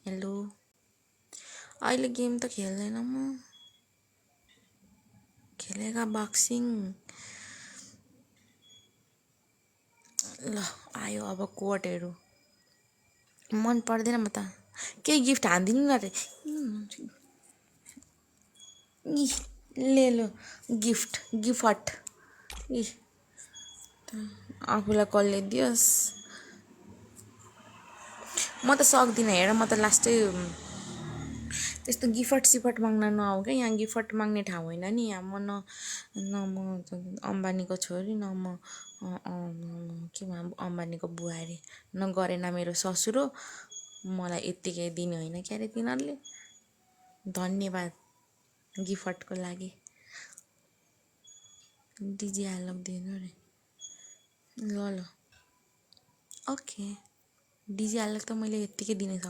hello अहिले game त खेल्दैन म खेलेगा बक्सिङ ल आयो अब कोटहरू मन पर्दैन म त केही गिफ्ट हानिदिनु न रे ले लो गिफ्ट इ आफूलाई कसले दियोस् म त सक्दिनँ हेर म त लास्टै त्यस्तो गिफ्ट माग्न नआऊ क्या यहाँ गिफ्ट माग्ने ठाउँ होइन नि यहाँ म न म अम्बानीको छोरी न म के अम्बानीको बुहारी न गरेन मेरो ससुरो मलाई यत्तिकै दिने होइन क्या अरे तिनीहरूले धन्यवाद गिफ्टको लागि डिजे आलक दिनु रे ल ओके डिजे आलक त मैले यत्तिकै दिन सक्छु